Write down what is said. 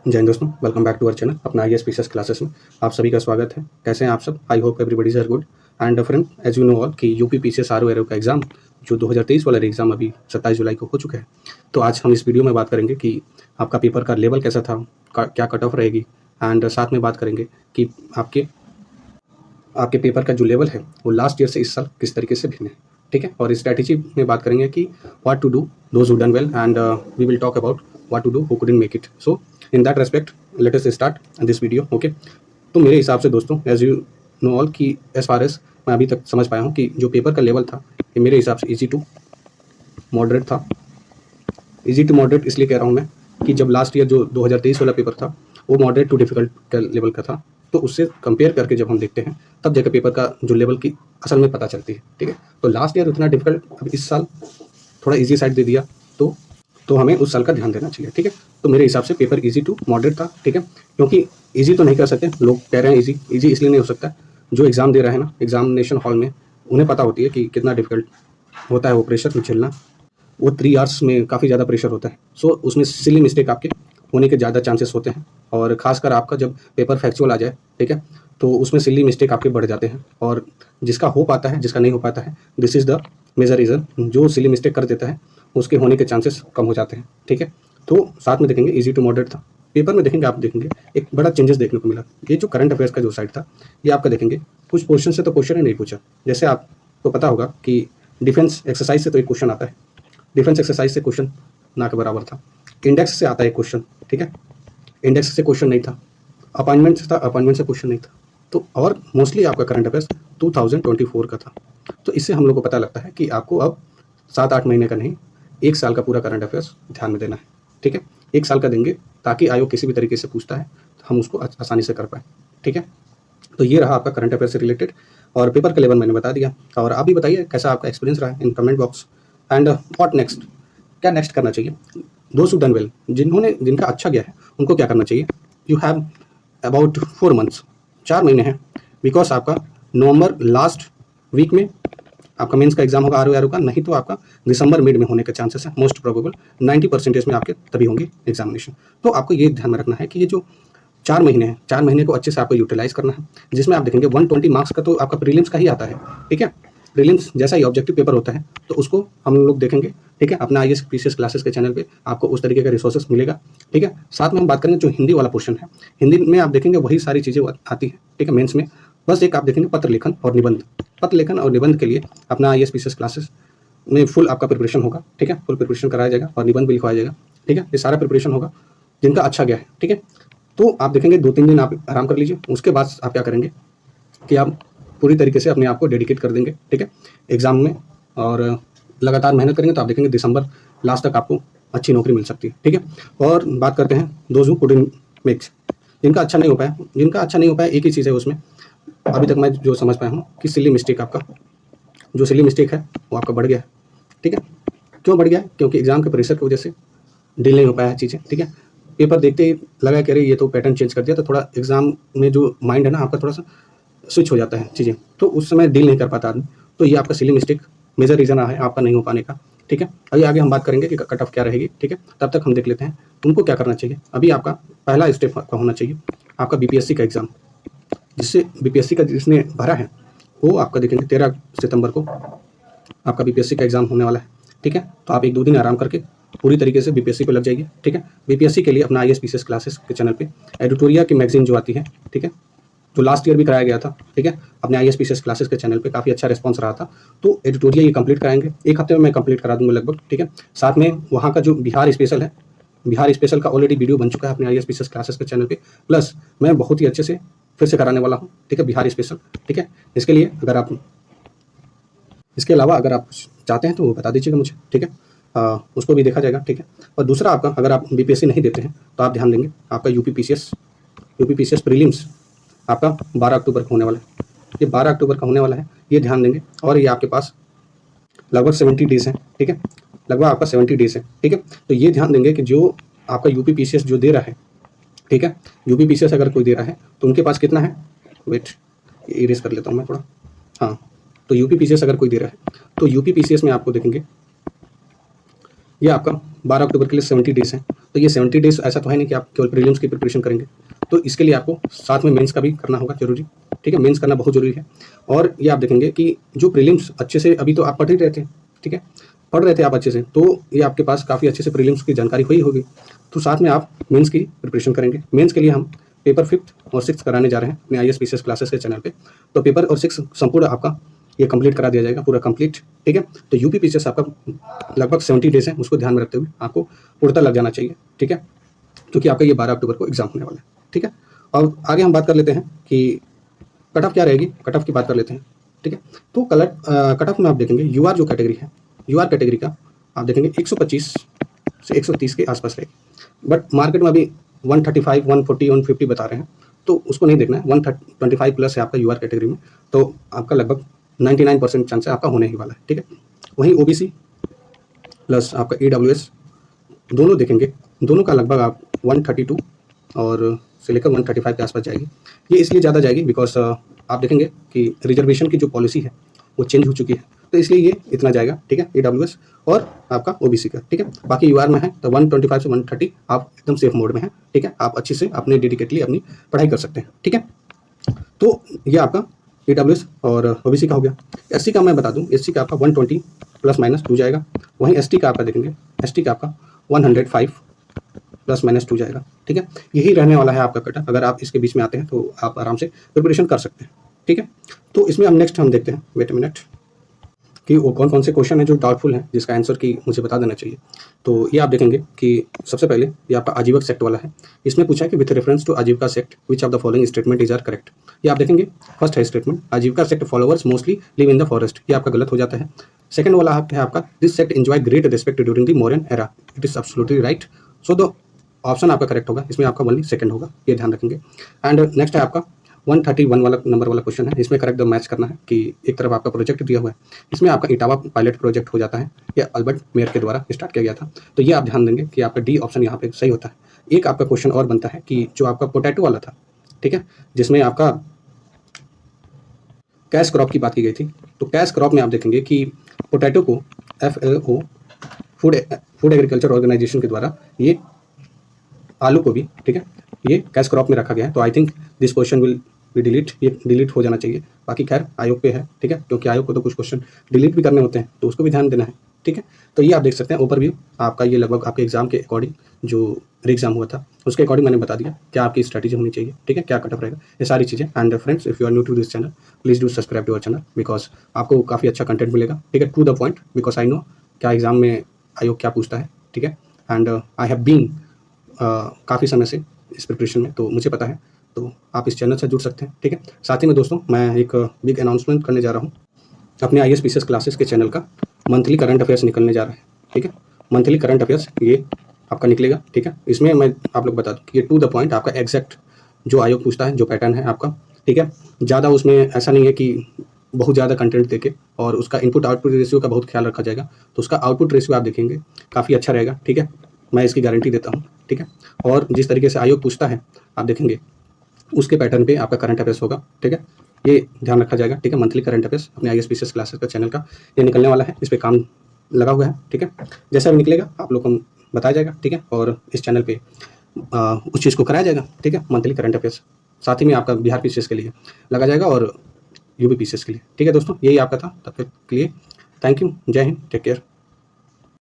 जय हिंद दोस्तों, welcome back to our channel अपना आई एस पी क्लासेस में आप सभी का स्वागत है। कैसे हैं आप सब? I hope everybody is good. And friend, as you know all कि UP P C S R O ARO का एग्ज़ाम जो 2023 वाला एग्ज़ाम अभी 27 जुलाई को हो चुका है। तो आज हम इस वीडियो में बात करेंगे कि आपका पेपर का लेवल कैसा था, क्या कट ऑफ रहेगी, एंड साथ में बात करेंगे कि आपके आपके पेपर का जो लेवल है वो लास्ट ईयर से इस साल किस तरीके से भिन्न है। ठीक है, और स्ट्रैटेजी में बात करेंगे कि what to do those who done well, and we will talk about what to do who couldn't make it. So in that respect let us start this video. Okay, तो मेरे हिसाब से दोस्तों, एज यू नो ऑल कि as far as मैं अभी तक समझ पाया हूँ कि जो पेपर का लेवल था ये मेरे हिसाब से ईजी टू मॉडरेट था। ईजी टू मॉडरेट इसलिए कह रहा हूँ मैं कि जब लास्ट ईयर जो 2023 वाला पेपर था वो मॉडरेट टू डिफिकल्ट का लेवल का था, तो उससे कंपेयर करके जब हम देखते हैं तब जाकर पेपर का जो लेवल की असल में पता चलती है। ठीक है, तो लास्ट ईयर उतना डिफिकल्ट, अब इस साल थोड़ा इजी साइड दे दिया, तो हमें उस साल का ध्यान देना चाहिए। ठीक है, तो मेरे हिसाब से पेपर इजी टू मॉडरेट था। ठीक है, क्योंकि इजी तो नहीं कर सकते, लोग कह रहे हैं इजी इजी इसलिए नहीं हो सकता, जो एग्ज़ाम दे रहे हैं ना एग्जामिनेशन हॉल में, उन्हें पता होती है कि कितना डिफिकल्ट होता है वो प्रेशर में झेलना। वो 3 आवर्स में काफ़ी ज़्यादा प्रेशर होता है। सो उसमें सिली मिस्टेक आपके होने के ज़्यादा चांसेस होते हैं, और ख़ासकर आपका जब पेपर फैक्चुअल आ जाए, ठीक है, तो उसमें सिली मिस्टेक आपके बढ़ जाते हैं, और जिसका हो पाता है जिसका नहीं हो पाता है, this is the major reason. जो सिली मिस्टेक कर देता है उसके होने के चांसेस कम हो जाते हैं। ठीक है, तो साथ में देखेंगे ईजी टू मॉडरेट था। पेपर में देखेंगे, आप देखेंगे एक बड़ा चेंजेस देखने को मिला। ये जो करंट अफेयर्स का जो साइड था, ये आपका देखेंगे कुछ पोर्शन से तो क्वेश्चन ही नहीं पूछा। जैसे आपको पता होगा कि डिफेंस एक्सरसाइज से तो एक क्वेश्चन आता है, डिफेंस एक्सरसाइज से क्वेश्चन ना के बराबर था। इंडेक्स से आता है क्वेश्चन, ठीक है, इंडेक्स से क्वेश्चन नहीं था। अपॉइंटमेंट से था, अपॉइंटमेंट से क्वेश्चन नहीं था। तो और मोस्टली आपका करंट अफेयर्स 2024 का था। तो इससे हम लोग को पता लगता है कि आपको अब 7-8 महीने का नहीं, 1 साल का पूरा करंट अफेयर्स ध्यान में देना है। ठीक है, 1 साल का देंगे ताकि आयोग किसी भी तरीके से पूछता है तो हम उसको आसानी से कर पाए। ठीक है, तो ये रहा आपका करंट अफेयर से रिलेटेड, और पेपर का लेवल मैंने बता दिया। और आप भी बताइए कैसा आपका एक्सपीरियंस रहा in comment box, and what next, क्या नेक्स्ट करना चाहिए। दोस्त हु डन वेल, जिनका अच्छा गया है उनको क्या करना चाहिए। यू हैव अबाउट 4 मंथ्स, 4 महीने हैं, बिकॉज आपका नवंबर लास्ट वीक में आपका मेंस का एग्जाम होगा आर का, नहीं तो आपका दिसंबर मिड में होने के चांसेस है, मोस्ट प्रोबेबल 90% में आपके तभी होंगे एग्जामिनेशन। तो आपको ये ध्यान में रखना है कि ये जो 4 महीने हैं, 4 महीने को अच्छे से आपको यूटिलाइज करना है, जिसमें आप देखेंगे 120 मार्क्स का तो आपका प्रीलिम्स का ही आता है। ठीक है, प्रीलिम्स जैसा ही ऑब्जेक्टिव पेपर होता है, तो उसको हम लोग देखेंगे। ठीक है, अपना I S P C S classes के चैनल पे आपको उस तरीके का रिसोर्सेस मिलेगा। ठीक है, साथ में हम बात करेंगे जो हिंदी वाला पोर्शन है, हिंदी में आप देखेंगे वही सारी चीज़ें आती हैं। ठीक है, मेंस में बस एक आप देखेंगे पत्र लेखन और निबंध। पत्र लेखन और निबंध के लिए अपना I S P C S classes में फुल आपका प्रिपरेशन होगा। ठीक है, फुल प्रिपरेशन कराया जाएगा और निबंध भी लिखवाया जाएगा। ठीक है, ये सारा प्रिपरेशन होगा जिनका अच्छा गया है। ठीक है, तो आप देखेंगे 2-3 दिन आप आराम कर लीजिए, उसके बाद आप क्या करेंगे कि आप पूरी तरीके से अपने आप को डेडिकेट कर देंगे। ठीक है, एग्ज़ाम में, और लगातार मेहनत करेंगे तो आप देखेंगे दिसंबर लास्ट तक आपको अच्छी नौकरी मिल सकती है। ठीक है, और बात करते हैं दोज हू कुडंट मेक, जिनका अच्छा नहीं हो पाया, एक ही चीज़ है उसमें अभी तक मैं जो समझ पाया हूँ कि सिली मिस्टेक, आपका जो सिली मिस्टेक है वो आपका बढ़ गया है। ठीक है, क्यों बढ़ गया है? क्योंकि एग्जाम के प्रेशर की वजह से डील नहीं हो पाया है चीज़ें। ठीक है, पेपर देखते ही लगा कि अरे ये तो पैटर्न चेंज कर दिया, तो थोड़ा एग्जाम में जो माइंड है ना आपका थोड़ा सा स्विच हो जाता है चीज़ें, तो उस समय डील नहीं कर पाता आदमी। तो ये आपका सिली मिस्टेक मेजर रीज़न है आपका नहीं हो पाने का। ठीक है, अभी आगे हम बात करेंगे कि कट ऑफ क्या रहेगी। ठीक है, तब तक हम देख लेते हैं तुमको क्या करना चाहिए। अभी आपका पहला स्टेप आपका होना चाहिए आपका बीपीएससी का एग्ज़ाम, जिससे बीपीएससी का जिसने भरा है वो आपका देखेंगे 13 सितंबर को आपका बीपीएससी का एग्ज़ाम होने वाला है। ठीक है, तो आप 1-2 दिन आराम करके पूरी तरीके से बीपीएससी पे लग जाइए। ठीक है, बीपीएससी के लिए अपना I S P C S classes के चैनल पे एडिटोरिया की मैगजीन जो आती है, ठीक है, जो लास्ट ईयर भी कराया गया था। ठीक है, अपने I S P C S classes के चैनल पे काफ़ी अच्छा रिस्पॉन्स रहा था, तो एडिटोरिया ये कंप्लीट कराएंगे, 1 हफ्ते में मैं कंप्लीट करा दूंगा लगभग। ठीक है, साथ में वहाँ का जो बिहार स्पेशल है, बिहार स्पेशल का ऑलरेडी वीडियो बन चुका है अपने I S P C S classes के चैनल पे, प्लस मैं बहुत ही अच्छे से फिर से कराने वाला हूँ। ठीक है, बिहार स्पेशल। ठीक है, इसके लिए अगर आप, इसके अलावा अगर आप चाहते हैं तो वो बता दीजिएगा मुझे। ठीक है, उसको भी देखा जाएगा। ठीक है, और दूसरा आपका, अगर आप बीपीएससी नहीं देते हैं तो आप ध्यान देंगे आपका यूपी पीसीएस प्रीलिम्स आपका 12 अक्टूबर को होने वाला है। ये 12 अक्टूबर का होने वाला है, ये ध्यान देंगे। और ये आपके पास लगभग 70 डेज़ हैं। ठीक है, लगभग आपका 70 डेज़ है। ठीक है, तो ये ध्यान देंगे कि जो आपका यूपी पीसीएस जो दे रहा है, ठीक है, यूपी पीसीएस अगर कोई दे रहा है तो उनके पास कितना है, वेट इरेज कर लेता हूँ मैं थोड़ा। हाँ, तो यूपी पीसीएस अगर कोई दे रहा है तो यूपी पीसीएस में आपको देखेंगे ये आपका 12 अक्टूबर के लिए 70 डेज़ है। तो ये 70 डेज़ ऐसा तो है नहीं कि आप केवल प्रीलिम्स की प्रिपरेशन करेंगे, तो इसके लिए आपको साथ में मेंस का भी करना होगा ज़रूरी, ठीक है? मेंस करना बहुत ज़रूरी है। और ये आप देखेंगे कि जो प्रीलिम्स अच्छे से अभी तो आप पढ़ ही रहे थे, ठीक है? पढ़ रहे थे आप अच्छे से, तो ये आपके पास काफ़ी अच्छे से प्रीलिम्स की जानकारी हुई होगी। तो साथ में आप मेंस की प्रिपरेशन करेंगे। मेंस के लिए हम पेपर 5th और 6th कराने जा रहे हैं अपने IAS-PCS क्लासेस के चैनल पे। तो पेपर और 6 संपूर्ण आपका ये कंप्लीट करा दिया जाएगा, पूरा कंप्लीट, ठीक है? तो यूपी PCS आपका लगभग 70 डेज़ है, उसको ध्यान में रखते हुए आपको पूर्णतः लग जाना चाहिए, ठीक है? क्योंकि आपका ये 12 अक्टूबर को एग्ज़ाम होने वाला है, ठीक है? अब आगे हम बात कर लेते हैं कि कट ऑफ क्या रहेगी, कट ऑफ की बात कर लेते हैं, ठीक है? तो कट ऑफ में आप देखेंगे यूआर जो कैटेगरी है, यूआर कैटेगरी का आप देखेंगे 125 से 130 के आसपास रहेगी। बट मार्केट में अभी 135, 140, 150 बता रहे हैं, तो उसको नहीं देखना है। 125 प्लस है आपका यूआर कैटेगरी में, तो आपका लगभग 99% चांस है आपका होने ही वाला है, ठीक है? वहीं ओबीसी प्लस आपका ईडब्ल्यूएस दोनों देखेंगे, दोनों का लगभग आप 132 और से लेकर 135 के आसपास जाएगी। ये इसलिए ज़्यादा जाएगी बिकॉज आप देखेंगे कि रिजर्वेशन की जो पॉलिसी है वो चेंज हो चुकी है, तो इसलिए ये इतना जाएगा, ठीक है? ईडब्ल्यूएस और आपका ओबीसी का, ठीक है? बाकी यूआर में है तो 125 से 130 आप एकदम सेफ मोड में है, ठीक है? आप अच्छे से अपने डेडिकेटली अपनी पढ़ाई कर सकते हैं, ठीक है? तो ये आपका ईडब्ल्यूएस और ओबीसी का हो गया। एससी का मैं बता दूं, एससी का आपका 120 प्लस माइनस 2 जाएगा। वहीं एसटी का आपका देखेंगे, एसटी का आपका 105 प्लस माइनस 2 जाएगा, ठीक है? यही रहने वाला है आपका कट ऑफ। अगर आप इसके बीच में आते हैं तो आप आराम से प्रिपरेशन कर सकते हैं, ठीक है? तो इसमें हम नेक्स्ट हम देखते हैं, वेट अ मिनट, कि वो कौन-कौन से क्वेश्चन हैं जो डाउटफुल हैं, जिसका आंसर की मुझे बता देना चाहिए। तो ये आप देखेंगे कि सबसे पहले ये आपका आजीविका सेक्ट वाला है। इसमें पूछा है कि with reference to Ajivika sect which of the following statement is are correct. ये आप देखेंगे, फर्स्ट है statement, Ajivika sect followers mostly live in the forest, ये आपका गलत हो जाता है। सेकंड वाला है आपका this sect enjoy great respect during the Mauryan era, it is absolutely right. So the option आपका करेक्ट होगा, इसमें आपका ओनली सेकंड होगा, ये ध्यान रखेंगे। एंड नेक्स्ट है आपका 131 वाला नंबर वाला क्वेश्चन है। इसमें करेक्ट द मैच करना है कि एक तरफ आपका प्रोजेक्ट दिया हुआ है, इसमें आपका इटावा पायलट प्रोजेक्ट हो जाता है, ये अल्बर्ट मेयर के द्वारा स्टार्ट किया गया था। तो ये आप ध्यान देंगे कि आपका डी ऑप्शन यहाँ पे सही होता है। एक आपका क्वेश्चन और बनता है कि जो आपका पोटैटो वाला था, ठीक है, जिसमें आपका कैश क्रॉप की बात की गई थी। तो कैश क्रॉप में आप देखेंगे कि पोटैटो को FAO फूड एग्रीकल्चर ऑर्गेनाइजेशन के द्वारा ये आलू को भी, ठीक है, ये कैश क्रॉप में रखा गया है। तो I think this question will be delete, ये डिलीट हो जाना चाहिए। बाकी खैर आयोग पे है, ठीक है, क्योंकि आयोग को तो कुछ क्वेश्चन डिलीट भी करने होते हैं, तो उसको भी ध्यान देना है, ठीक है? तो ये आप देख सकते हैं ओवरव्यू आपका, ये लगभग आपके एग्जाम के अकॉर्डिंग जो री एग्जाम हुआ था उसके अकॉर्डिंग मैंने बता दिया क्या आपकी स्ट्रैटेजी होनी चाहिए, ठीक है, क्या कटअप रहेगा, ये सारी चीज़ें। And friends, if you are new to this channel please do subscribe to our channel, because आपको काफ़ी अच्छा कंटेंट मिलेगा, ठीक है, to the point, because I know क्या एग्जाम में आयोग क्या पूछता है, ठीक है? एंड आई हैव बीन काफ़ी समय से इस प्रिपरेशन में, तो मुझे पता है, तो आप इस चैनल से जुड़ सकते हैं, ठीक है? साथ ही में दोस्तों मैं एक बिग अनाउंसमेंट करने जा रहा हूँ, अपने IAS-PCS क्लासेस के चैनल का मंथली करंट अफेयर्स निकलने जा रहा है, ठीक है? मंथली करंट अफेयर्स ये आपका निकलेगा, ठीक है? इसमें मैं आप लोग बता दूँ कि ये टू द पॉइंट आपका एग्जैक्ट जो आयोग पूछता है, जो पैटर्न है आपका, ठीक है? ज़्यादा उसमें ऐसा नहीं है कि बहुत ज़्यादा कंटेंट देके और उसका इनपुट आउटपुट रेशियो का बहुत ख्याल रखा जाएगा, तो उसका आउटपुट रेशियो आप देखेंगे काफ़ी अच्छा रहेगा, ठीक है? मैं इसकी गारंटी देता हूँ, ठीक है? और जिस तरीके से आयोग पूछता है आप देखेंगे उसके पैटर्न पे आपका करंट अफेयर्स होगा, ठीक है? ये ध्यान रखा जाएगा, ठीक है? मंथली करंट अफेयर्स अपने IAS-PCS क्लासेस का चैनल का ये निकलने वाला है, इस पे काम लगा हुआ है, ठीक है? जैसा भी निकलेगा आप लोग को बताया जाएगा, ठीक है? और इस चैनल पे उस चीज़ को कराया जाएगा, ठीक है? मंथली करंट अफेयर्स साथ ही में आपका बिहार PCS के लिए लगा जाएगा और UP PCS के लिए, ठीक है दोस्तों? यही आपका था, तब तक के लिए थैंक यू, जय हिंद, टेक केयर।